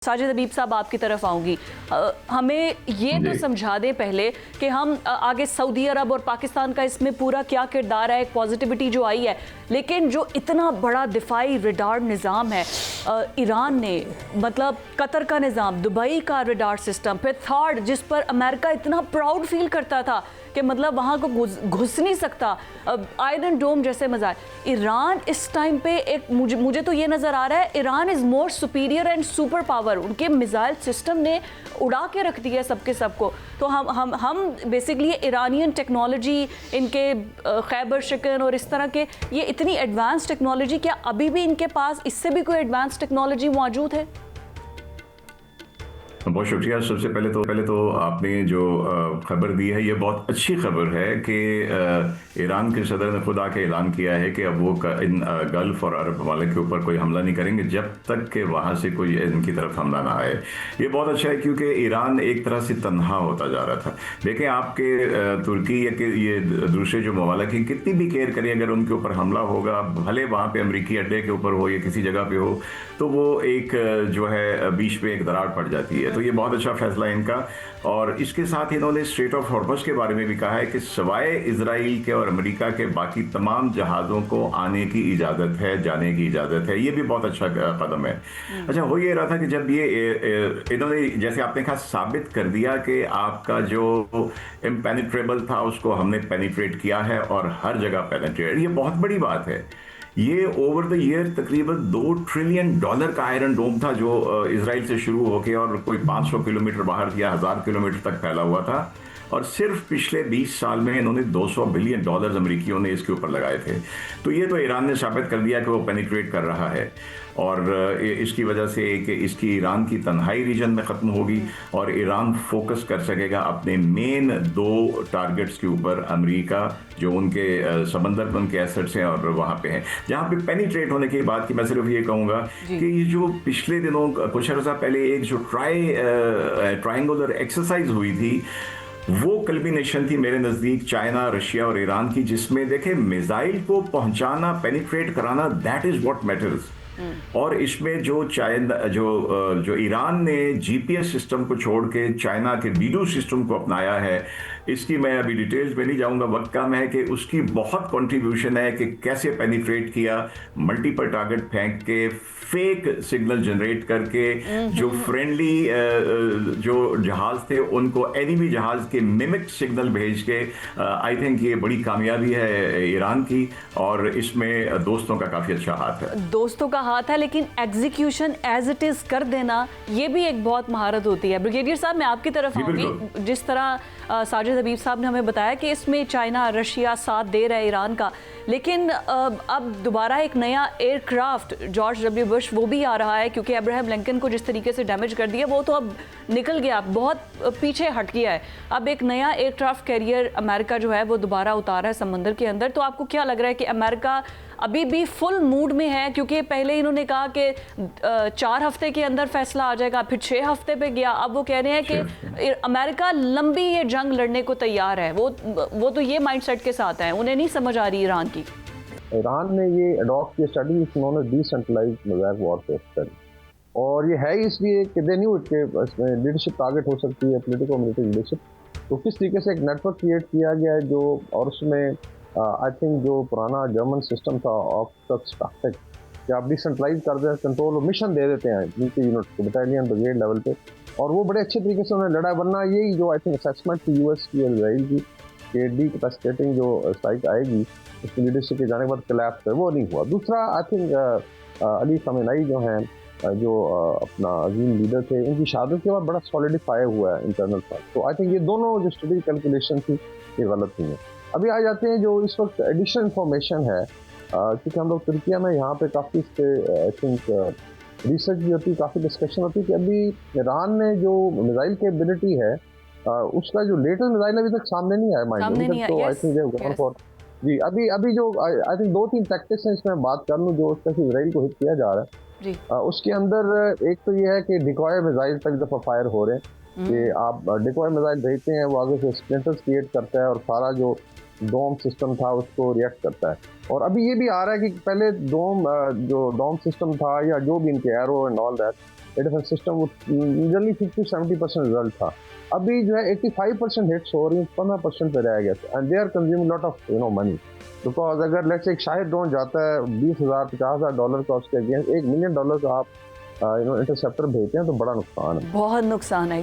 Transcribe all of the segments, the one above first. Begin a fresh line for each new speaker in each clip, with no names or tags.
साजिद हबीब साहब आपकी तरफ आऊंगी। हमें ये तो समझा दें पहले कि हम आगे सऊदी अरब और पाकिस्तान का इसमें पूरा क्या किरदार है, एक पॉजिटिविटी जो आई है, लेकिन जो इतना बड़ा दिफाई रडार निज़ाम है ईरान ने, मतलब कतर का निज़ाम, दुबई का रडार सिस्टम, फिर थर्ड जिस पर अमेरिका इतना प्राउड फील करता था कि मतलब वहाँ को घुस नहीं सकता, आयरन डोम जैसे मज़ार। ईरान इस टाइम पे एक मुझे तो ये नज़र आ रहा है Iran is more superior and super power. उनके मिसाइल सिस्टम ने उड़ा के रख दिया सबके सबको। तो हम बेसिकली ईरानियन टेक्नोलॉजी, इनके खैबर शिकन और इस तरह के ये इतनी एडवांस टेक्नोलॉजी, क्या अभी भी इनके पास इससे भी कोई एडवांस टेक्नोलॉजी मौजूद है?
बहुत शुक्रिया। सबसे पहले तो आपने जो खबर दी है ये बहुत अच्छी खबर है कि ईरान के सदर ने खुद आके ऐलान किया है कि अब वो इन गल्फ और अरब ममालिक के ऊपर कोई हमला नहीं करेंगे जब तक कि वहाँ से कोई इनकी तरफ हमला ना आए। ये बहुत अच्छा है क्योंकि ईरान एक तरह से तन्हा होता जा रहा था। देखें आपके तुर्की या कि ये दूसरे जो ममालिक हैं कितनी भी केयर करें, अगर उनके ऊपर हमला होगा, भले वहाँ पे अमरीकी अड्डे के ऊपर हो या किसी जगह पे हो, तो वो एक जो है बीच में एक दरार पड़ जाती है। तो ये बहुत अच्छा फैसला है इनका। और इसके साथ इन्होंने स्ट्रेट ऑफ हॉर्मस के बारे में भी कहा है कि सवाए इजराइल के और अमेरिका के बाकी तमाम जहाज़ों को आने की इजाज़त है, जाने की इजाज़त है। ये भी बहुत अच्छा कदम है। अच्छा, हो ये रहा था कि जब ये इन्होंने, जैसे आपने कहा, साबित कर दिया कि आपका जो इम्पेनिट्रेबल था उसको हमने पेनिट्रेट किया है और हर जगह पेनिट्रेट, ये बहुत बड़ी बात है। ये ओवर द ईयर तकरीबन $2 ट्रिलियन का आयरन डोम था जो इजराइल से शुरू होकर और कोई 500 किलोमीटर बाहर या 1000 किलोमीटर तक फैला हुआ था। और सिर्फ पिछले 20 साल में इन्होंने $200 बिलियन अमेरिकियों ने इसके ऊपर लगाए थे। तो ये तो ईरान ने साबित कर दिया कि वो पेनिट्रेट कर रहा है और इसकी वजह से कि इसकी ईरान की तन्हाई रीजन में ख़त्म होगी और ईरान फोकस कर सकेगा अपने मेन 2 टारगेट्स के ऊपर, अमेरिका जो उनके समंदर पर उनके एसेट्स हैं और वहाँ पे हैं। जहाँ पे पेनिट्रेट होने की बात की, मैं सिर्फ ये कहूँगा कि ये जो पिछले दिनों कुछ अर्सा पहले एक जो ट्रायंगुलर एक्सरसाइज हुई थी, वो कल्बिनेशन थी मेरे नज़दीक चाइना, रशिया और ईरान की, जिसमें देखें मिसाइल को पहुंचाना, पेनिट्रेट कराना, दैट इज व्हाट मैटर्स। और इसमें जो ईरान ने जीपीएस सिस्टम को छोड़ के चाइना के बीडू सिस्टम को अपनाया है, इसकी मैं अभी डिटेल्स में नहीं जाऊंगा, वक्त कम है, कि उसकी बहुत कंट्रीब्यूशन है कि कैसे पेनिट्रेट किया, मल्टीपल टारगेट फेंक के, फेक सिग्नल जनरेट करके, जो फ्रेंडली जो जहाज थे उनको एनिमी जहाज के मिमिक सिग्नल भेज के। आई थिंक ये बड़ी कामयाबी है ईरान की और इसमें दोस्तों का काफी अच्छा हाथ है।
दोस्तों का हाथ है, लेकिन एग्जीक्यूशन एज इट इज कर देना ये भी एक बहुत महारत होती है। ब्रिगेडियर साहब, मैं आपकी तरफ आऊंगी। जिस तरह साजिद हबीब साहब ने हमें बताया कि इसमें चाइना, रशिया साथ दे रहा है ईरान का, लेकिन अब दोबारा एक नया एयरक्राफ्ट जॉर्ज डब्ल्यू बुश वो भी आ रहा है, क्योंकि अब्राहम लिंकन को जिस तरीके से डैमेज कर दिया वो तो अब निकल गया, बहुत पीछे हट गया है। अब एक नया एयरक्राफ्ट कैरियर अमेरिका जो है वो दोबारा उतारा है समंदर के अंदर। तो आपको क्या लग रहा है कि अमेरिका अभी भी फुल मूड में है? क्योंकि पहले इन्होंने कहा कि 4 हफ्ते के अंदर फैसला आ जाएगा, फिर 6 हफ्ते पे गया, अब वो कह रहे हैं कि अमेरिका लंबी ये जंग लड़ने को तैयार है। वो तो ये माइंडसेट के साथ है, उन्हें नहीं समझ आ रही ईरान की।
ईरान ने ये अडॉप्ट की स्टडी, उन्होंने डिसेंट्रलाइज्ड मिसाइल वॉरफेयर स्टडी, और ये है इसलिए कि दे न्यू कि इसमें लीडरशिप टारगेट हो सकती है, पॉलिटिकल मिलिट्री लीडरशिप। तो किस तरीके से एक नेटवर्क क्रिएट किया गया है जो, और उसमें आई थिंक जो पुराना जर्मन सिस्टम था ऑफ स्टैटिक, कि आप डिसेंट्रलाइज कर दें, कंट्रोल और मिशन दे देते हैं नीचे यूनिट को, बटालियन ब्रिगेड लेवल पे, और वो बड़े अच्छे तरीके से उन्होंने लड़ा। वरना यही जो आई थिंक असेसमेंट थी यूएस की और इजराइल की कि डीकैपेसिटेटिंग जो स्ट्राइक आएगी उसकी लीडरशिप के जाने के बाद कोलैप्स है, वो नहीं हुआ। दूसरा, आई थिंक अली खamenei जो हैं, जो अपना अजीम लीडर थे, उनकी शहादत के बाद बड़ा सॉलिडिफाई हुआ है इंटरनल पर। तो आई थिंक ये दोनों जो स्टडी कैलकुलेशन थी ये गलत हुई है। अभी आ जाते हैं जो इस वक्त एडिशनल इंफॉर्मेशन है, क्योंकि हम लोग तुर्किया में यहाँ पे काफ़ी इस पर आई थिंक रिसर्च भी होती है, काफ़ी डिस्कशन होती है कि अभी ईरान ने जो मिसाइल की एबिलिटी है उसका जो लेटेस्ट मिसाइल अभी तक सामने नहीं आया माइंड में। तो आई थिंक जी अभी जो आई थिंक 2-3 टैक्टिक्स हैं, इसमें बात कर लूँ जो इसराइल को हिट किया जा रहा है। उसके अंदर एक तो ये है कि डिकॉय मिसाइल पहली दफ़ा फायर हो रहे हैं, कि आप डिकॉय मिसाइल भेजते हैं, वो आगे से स्प्लिंटर्स क्रिएट करता है और सारा जो डोम सिस्टम था उसको रिएक्ट करता है। और अभी ये भी आ रहा है कि पहले जो डोम सिस्टम था या जो भी इनके arrow and all that defence system वो यूजुअली 50-70% रिजल्ट था। अभी जो है 85% हिट्स हो रही हैं, 15% पे रह गया and they are consuming lot of money. Because अगर लेट्स एक शाहिद ड्रोन जाता है $20,000-50,000 का, उसके अगेंस्ट $1 मिलियन का आप इंटरसेप्टर भेजते हैं तो बड़ा नुकसान है,
बहुत नुकसान है।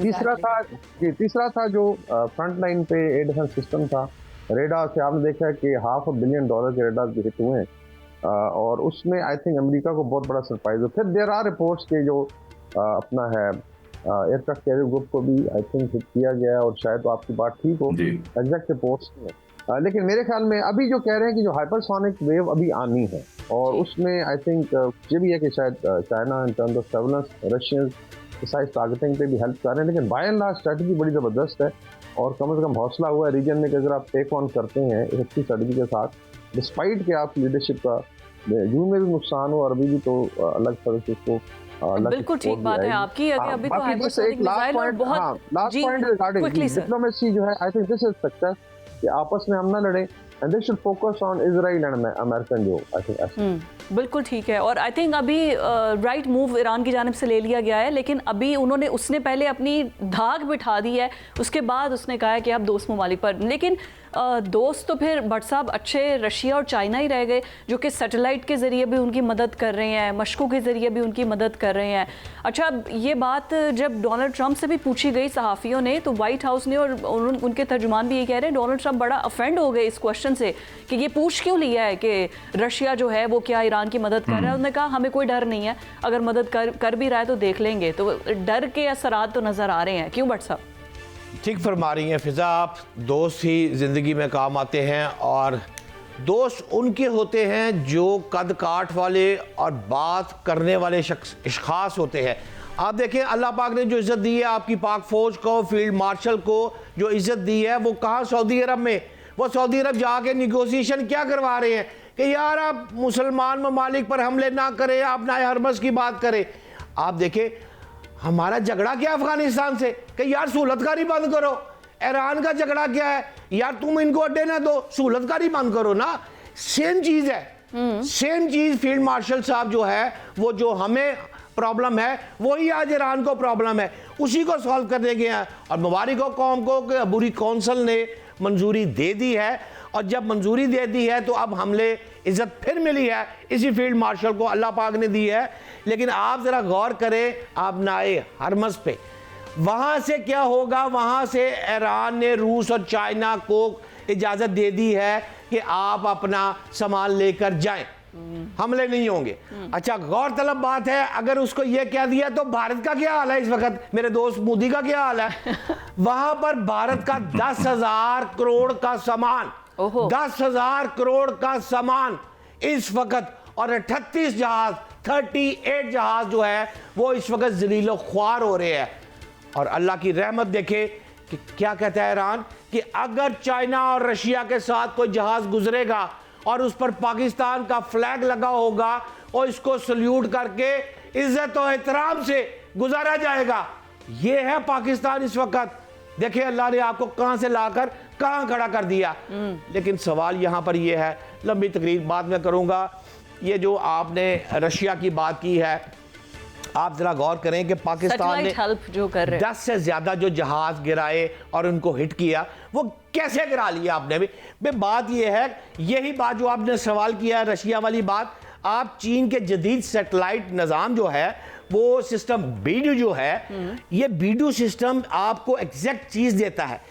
तीसरा था जो फ्रंट लाइन पे एयर डिफेंस सिस्टम था, रेडार से आपने देखा कि $500 मिलियन के रेडार भी हिट हुए हैं और उसमें आई थिंक अमेरिका को बहुत बड़ा सरप्राइज है। फिर देयर आर रिपोर्ट्स के जो अपना है एयरक्राफ्ट कैरियर ग्रुप को भी आई थिंक हिट किया गया है और शायद तो आपकी बात ठीक हो, एग्जैक्ट रिपोर्ट्स में। लेकिन मेरे ख्याल में अभी जो कह रहे हैं कि जो हाइपरसोनिक वेव अभी आनी है और उसमें आई थिंक ये भी है कि शायद China in terms of surveillance Russian precise targeting पे भी हेल्प कर रहे हैं। लेकिन बाय एंड लार्ज स्ट्रेटजी बड़ी ज़बरदस्त है और कम से कम हौसला हुआ है रीजन में कि अगर आप टेक ऑन करते हैं एक अच्छी स्ट्रेटजी के साथ, डिस्पाइट के आप लीडरशिप का जून में भी नुकसान हो और अभी भी तो अलग तरह से उसको
बिल्कुल ठीक बात है आपकी। अभी तो हाइपरसोनिक मिसाइल और बहुत
लास्ट पॉइंट रिगार्डिंग डिप्लोमेसी जो है I think this is success कि आपस में हम ना लड़े and they should focus on Israel and American जो आई थिंक
बिल्कुल ठीक है। और आई थिंक अभी राइट मूव ईरान की जानिब से ले लिया गया है, लेकिन अभी उसने पहले अपनी धाक बिठा दी है, उसके बाद उसने कहा है कि अब दोस्त ममालिक पर, लेकिन दोस्त तो फिर भट्ट साहब अच्छे रशिया और चाइना ही रह गए जो कि सैटेलाइट के ज़रिए भी उनकी मदद कर रहे हैं, मशकों के ज़रिए भी उनकी मदद कर रहे हैं। अच्छा, ये बात जब डोनाल्ड ट्रंप से भी पूछी गई सहाफ़ियों ने तो वाइट हाउस ने और उनके तर्जुमान भी ये कह रहे हैं डोनाल्ड ट्रंप बड़ा अफेंड हो गए इस क्वेश्चन से कि ये पूछ क्यों लिया है कि रशिया जो है वो क्या ईरान की मदद कर रहा है। उन्होंने कहा हमें कोई डर नहीं है, अगर मदद कर भी रहा है तो देख लेंगे। तो डर के असरात तो नज़र आ रहे हैं, क्यों भट्ट साहब?
ठीक फरमा रही हैं फ़िज़ा आप। दोस्त ही ज़िंदगी में काम आते हैं और दोस्त उनके होते हैं जो कद काठ वाले और बात करने वाले अशख़ास होते हैं। आप देखें अल्लाह पाक ने जो इज़्ज़त दी है आपकी पाक फ़ौज को, फील्ड मार्शल को जो इज़्ज़त दी है वो कहाँ, सऊदी अरब में। वो सऊदी अरब जाके निगोसिएशन क्या करवा रहे हैं कि यार आप मुसलमान ममालिक पर हमले ना करें, आप ना हरमस की बात करें। आप देखें हमारा झगड़ा क्या अफगानिस्तान से कि यार सहूलतकारी बंद करो। ईरान का झगड़ा क्या है, यार तुम इनको अड्डे ना दो, सहूलतकारी बंद करो ना। सेम चीज़ है, सेम चीज़ फील्ड मार्शल साहब जो है वो जो हमें प्रॉब्लम है वही आज ईरान को प्रॉब्लम है, उसी को सॉल्व करने गए हैं। और मुबारक हो कौम को कि अबूरी कौंसल ने मंजूरी दे दी है और जब मंजूरी दे दी है तो अब हमले इज़्ज़त फिर मिली है इसी फील्ड मार्शल को, अल्लाह पाक ने दी है। लेकिन आप ज़रा गौर करें आप नाए हरमस पे, वहाँ से क्या होगा, वहाँ से ईरान ने रूस और चाइना को इजाज़त दे दी है कि आप अपना सामान लेकर जाएं, हमले नहीं होंगे। अच्छा, गौरतलब बात है अगर उसको यह कह दिया तो भारत का क्या हाल है इस वक्त, मेरे दोस्त मोदी का क्या हाल है? वहां पर भारत का 10,000 करोड़ का सामान, 10,000 करोड़ का सामान इस वक्त, और 38 जहाज 38 जहाज जो है वो इस वक्त जलीलो ख्वार हो रहे हैं। और अल्लाह की रहमत देखे कि क्या कहता है ईरान कि अगर चाइना और रशिया के साथ कोई जहाज गुजरेगा और उस पर पाकिस्तान का फ्लैग लगा होगा और इसको सल्यूट करके इज्जत और एहतराम से गुजारा जाएगा। ये है पाकिस्तान इस वक्त। देखिए अल्लाह ने आपको कहां से लाकर कहां खड़ा कर दिया। लेकिन सवाल यहां पर यह है, लंबी तकरीर बाद में करूंगा, ये जो आपने रशिया की बात की है, आप जरा गौर करें कि पाकिस्तान ने
जो कर रहे
10 से ज्यादा जो जहाज गिराए और उनको हिट किया, वो कैसे गिरा लिया आपने भी? बात ये है, यही बात जो आपने सवाल किया रशिया वाली बात, आप चीन के जदीद सैटेलाइट निज़ाम जो है वो सिस्टम बीडू जो है, ये बीडू सिस्टम आपको एग्जैक्ट चीज देता है।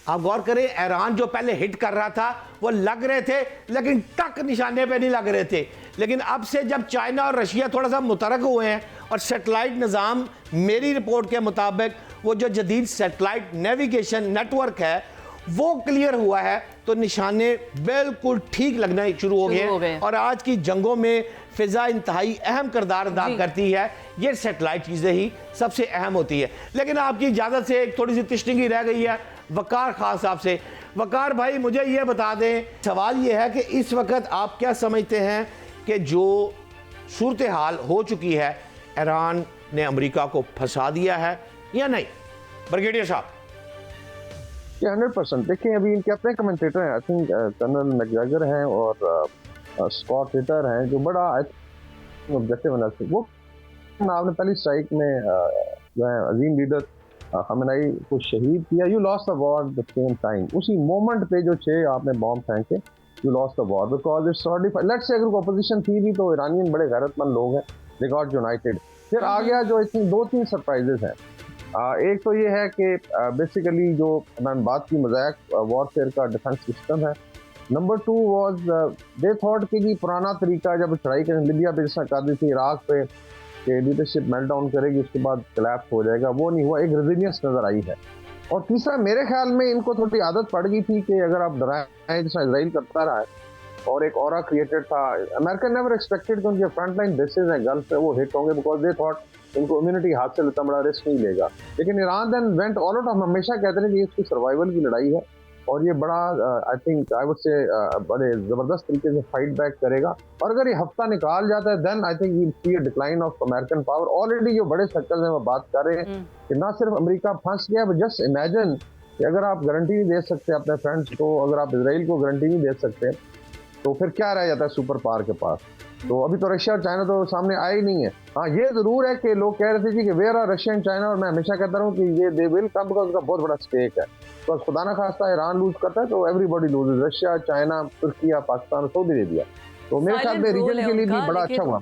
आप गौर करें ईरान जो पहले हिट कर रहा था वो लग रहे थे लेकिन टक निशाने पे नहीं लग रहे थे। लेकिन अब से जब चाइना और रशिया थोड़ा सा मुतरक हुए हैं और सैटेलाइट निज़ाम, मेरी रिपोर्ट के मुताबिक वो जो जदीद सैटेलाइट नेविगेशन नेटवर्क है वो क्लियर हुआ है, तो निशाने बिल्कुल ठीक लगना शुरू हो गए। और आज की जंगों में फिजा इंतहाई अहम किरदार अदा करती है। ये सैटेलाइट चीज़ें ही सबसे अहम होती है। लेकिन आपकी इजाज़त से एक थोड़ी सी तिश्तगी रह गई है वकार खान साहब से। वकार भाई मुझे ये बता दें, सवाल ये है कि इस वक्त आप क्या समझते हैं कि जो सूरत हाल हो चुकी है, ईरान ने अमेरिका को फंसा दिया है या नहीं? ब्रिगेडियर साहब।
ये 100%। देखिए अभी इनके अपने कमेंटेटर हैं, आई थिंक कर्नल मैकग्रेगर हैं और स्कॉट रिटर हैं, जो बड़ा ऑब्जेक्टिव एनालिसिस, वो आपने पहली स्ट्राइक में जो है अजीम लीडर खamenei को शहीद किया, you lost the war the same time, उसी मोमेंट पे जो 6 आपने बॉम्ब फेंके, you lost the war because it's already, let's say अगर अपोजिशन थी भी तो ईरानियन बड़े गैरतमंद लोग हैं, दे गॉट यूनाइटेड। फिर आ गया जो इतनी 2-3 सरप्राइजेस हैं। एक तो ये है कि बेसिकली जो मैंने बात की मजाक वॉरफेयर का डिफेंस सिस्टम है। नंबर 2 वाज दे थॉट कि जी पुराना तरीका जब चढ़ाई करें लिबिया पे जैसा कर दी थी इराक पे कि लीडरशिप मेल्टडाउन करेगी उसके बाद कोलैप्स हो जाएगा, वो नहीं हुआ, एक रेजिलियंस नजर आई है। और तीसरा मेरे ख्याल में इनको थोड़ी आदत पड़ गई थी कि अगर आप डराएं जैसा इसराइल करता रहा है और एक ऑरा क्रिएटेड था, अमेरिकन नेवर एक्सपेक्टेड कि उनके फ्रंट लाइन बेसेस हैं गल्फ पे वो हिट होंगे बिकॉज दे थॉट इनको इम्यूनिटी हाथ से इतना बड़ा रिस्क नहीं लेगा। लेकिन Iran then went all out, हम हमेशा कहते हैं कि ये उसकी सर्वाइवल की लड़ाई है और ये बड़ा I think I would say बड़े ज़बरदस्त तरीके से फाइट बैक करेगा। और अगर ये हफ्ता निकाल जाता है then I think we see a decline of American power. Already जो बड़े सर्कल में वो बात कर रहे हैं कि ना सिर्फ अमेरिका फंस गया, बट जस्ट इमेजिन कि अगर आप गारंटी नहीं दे सकते अपने फ्रेंड्स को, अगर आप इसराइल को गारंटी नहीं दे सकते तो फिर क्या रह जाता है सुपर पावर के पास। तो अभी तो रशिया और चाइना तो सामने आए ही नहीं है। हाँ ये जरूर है कि लोग कह रहे थे जी कि where are Russia and China, और मैं हमेशा कहता हूँ कि ये दे विल कम बिकॉज उसका बहुत बड़ा स्टेक है। तो खुदा ना खास्ता ईरान लूज करता है तो everybody loses, Russia, China, Türkiye, Pakistan, Saudi Arabia. तो मेरे ख्याल में रीजन के लिए भी बड़ा अच्छा हुआ।